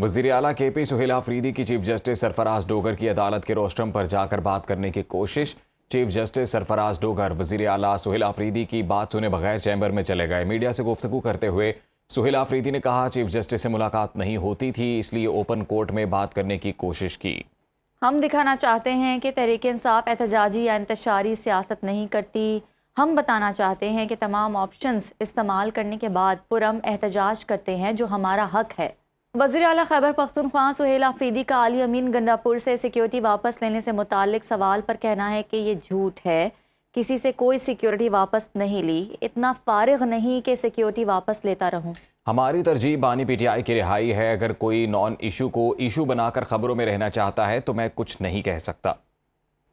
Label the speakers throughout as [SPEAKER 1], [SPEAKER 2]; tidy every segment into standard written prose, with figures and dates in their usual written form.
[SPEAKER 1] वज़ीर आला के पी सुहेल आफरीदी की चीफ जस्टिस सरफराज डोगर की अदालत के रोस्ट्रम पर जाकर बात करने की कोशिश। चीफ जस्टिस सरफराज डोगर वज़ीर आला सुहेल आफरीदी की बात सुने बगैर चैम्बर में चले गए। मीडिया से गुफ्तगू करते हुए सुहेल आफरीदी ने कहा, चीफ जस्टिस से मुलाकात नहीं होती थी, इसलिए ओपन कोर्ट में बात करने की कोशिश की।
[SPEAKER 2] हम दिखाना चाहते हैं कि तहरीक इंसाफ एहतजाजी या इंतशारी सियासत नहीं करती। हम बताना चाहते हैं कि तमाम ऑप्शंस इस्तेमाल करने के बाद पुरअमन एहतजाज करते हैं, जो हमारा हक है। वज़ीर आला खैबर पख्तूनख्वा सुहेल आफरीदी का आली अमीन गंडापुर से सिक्योरिटी वापस लेने से मुताल्लिक सवाल पर कहना है कि ये झूठ है, किसी से कोई सिक्योरिटी वापस नहीं ली, इतना फारिग नहीं कि सिक्योरिटी वापस लेता रहूं।
[SPEAKER 1] हमारी तरजीह बानी पीटीआई की रिहाई है। अगर कोई नॉन इशू को इशू बनाकर खबरों में रहना चाहता है तो मैं कुछ नहीं कह सकता।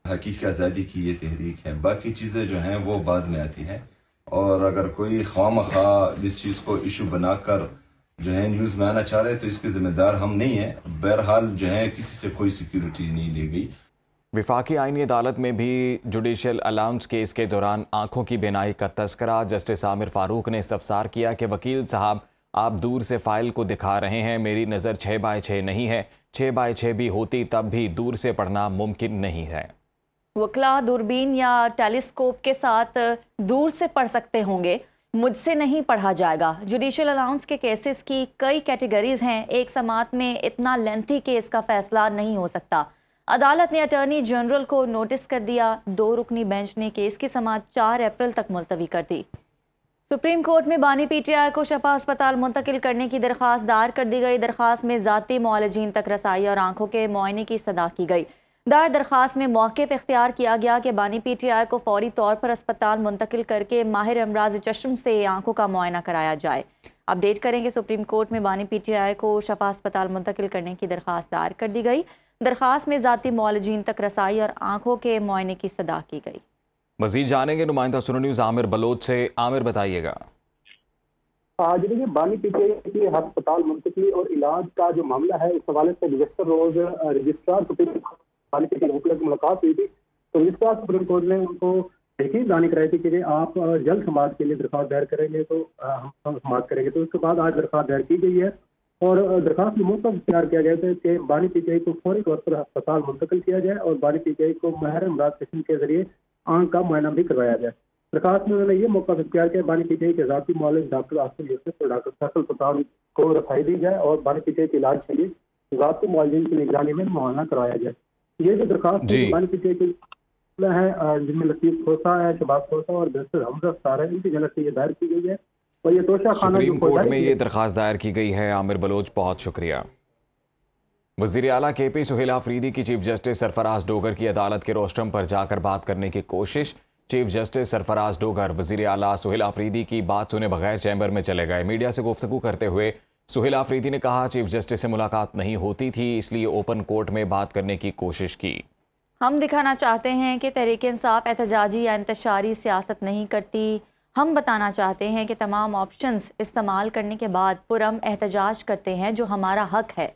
[SPEAKER 3] हकीकी आज़ादी की ये तहरीक है, बाकी चीज़ें जो हैं वो बाद में आती हैं। और अगर कोई ख्वामखा इस चीज़ को इशू बनाकर जो है न्यूज़ में आना चाह रहे हैं तो इसके ज़िम्मेदार हम नहीं हैं। बहरहाल जो है किसी से कोई सिक्योरिटी नहीं ली गई।
[SPEAKER 1] वफाकी आईनी अदालत में भी जुडिशल अलाउंस केस के दौरान आंखों की बीनाई का तस्करा। जस्टिस आमिर फारूक ने इस्तफसार किया कि वकील साहब, आप दूर से फाइल को दिखा रहे हैं, मेरी नज़र 6x6 नहीं है, 6x6 भी होती तब भी दूर से पढ़ना मुमकिन नहीं है।
[SPEAKER 2] वकला दूरबीन या टेलीस्कोप के साथ दूर से पढ़ सकते होंगे, मुझसे नहीं पढ़ा जाएगा। जुडिशल अलाउंस के केसेस की कई कैटेगरीज हैं, एक समात में इतना लेंथी केस का फैसला नहीं हो सकता। अदालत ने अटॉर्नी जनरल को नोटिस कर दिया। 2 रुकनी बेंच ने केस की समात 4 अप्रैल तक मुलतवी कर दी। सुप्रीम कोर्ट में बानी पीटीआई को शफा अस्पताल मुंतकिल करने की दरख्वास्त दायर कर दी गई। दरख्वास्त में ज़ाती मुआलजीन तक रसाई और आंखों के मुआयने की सदा की गई। दायर दरख्वास्त में मौक़िफ़ इख्तियार किया गया कि बानी पीटीआई को फौरी तौर पर अस्पताल मुंतकिल करके माहिर अमराज चश्म से आंखों का मुआयना कराया जाए। अपडेट करेंगे, सुप्रीम कोर्ट में बानी पीटीआई को शफा अस्पताल मुंतकिल करने की दरख्वास्त दायर कर दी गई। दरख्वास्त में ज़ाती मुआलजीन तक रसाई और आंखों के मुआयने की सदा की गई।
[SPEAKER 1] मज़ीद जानेंगे नुमाइंदा सुनो न्यूज़ आमिर बलोच से। आमिर, बताइएगा।
[SPEAKER 4] देखिए, बानी पीटीआई की अस्पताल मुंतकिली और इलाज का जो मामला है, इस हवाले से गुज़श्ता रोज रजिस्ट्रार सुप्रीम कोर्ट बानी पीटीआई की मुलाकात हुई थी। तो रजिस्ट्रार सुप्रीम कोर्ट ने उनको यकीन दानी कराई थी कि आप जल्द समाज के लिए दरख्वास्त दायर करेंगे तो हम समाज करेंगे। तो उसके बाद आज दरख्वास्त दायर की गई है और दरख्वास्त में मुस्तफ़ इख्तियार किया गया था कि बानी पीटीआई को फौरी तौर पर अस्पताल मुंतकिल किया जाए और बानी पीटीआई को माहिर अमराज चश्म के जरिए आंख का मुआयना भी करवाया जाए। दरख्वास्त में उन्होंने ये मौका इख्तियार किया, बानी पीटीआई के ज़ाती मुआलिज डॉक्टर आसिफ यूसुफ और डॉक्टर फैसल पठान को रसाई दी जाए और बानी पीटीआई के इलाज के लिए ज़ाती मुआलिजीन की निगरानी में मुआयना कराया जाए। ये जो दरख्वास्त बानी पीटीआई की है, जिनमें लतीफ़ खोसा है, शबाज खोसा और बैरिस्टर हमजा अख्तर है, इनकी जनत से ये दायर की गई है। और ये तोशा खाना
[SPEAKER 1] सुप्रीम कोर्ट में ये दरख्वास्त दायर की गई है। आमिर बलोच, बहुत शुक्रिया। वज़ीर आला के पी सुहेल आफरीदी की चीफ जस्टिस सरफराज डोगर की अदालत के रोस्ट्रम पर जाकर बात करने की कोशिश। चीफ जस्टिस सरफराज डोगर वज़ीर आला सुहेल आफरीदी की बात सुने बगैर चैम्बर में चले गए। मीडिया से गुफ्तगू करते हुए सुहेल आफरीदी ने कहा, चीफ जस्टिस से मुलाकात नहीं होती थी, इसलिए ओपन कोर्ट में बात करने की कोशिश की।
[SPEAKER 2] हम दिखाना चाहते हैं कि तहरीक इंसाफ एहतजाजी या इंतशारी सियासत नहीं करती। हम बताना चाहते हैं कि तमाम ऑप्शंस इस्तेमाल करने के बाद पुरअमन एहतजाज करते हैं, जो हमारा हक है।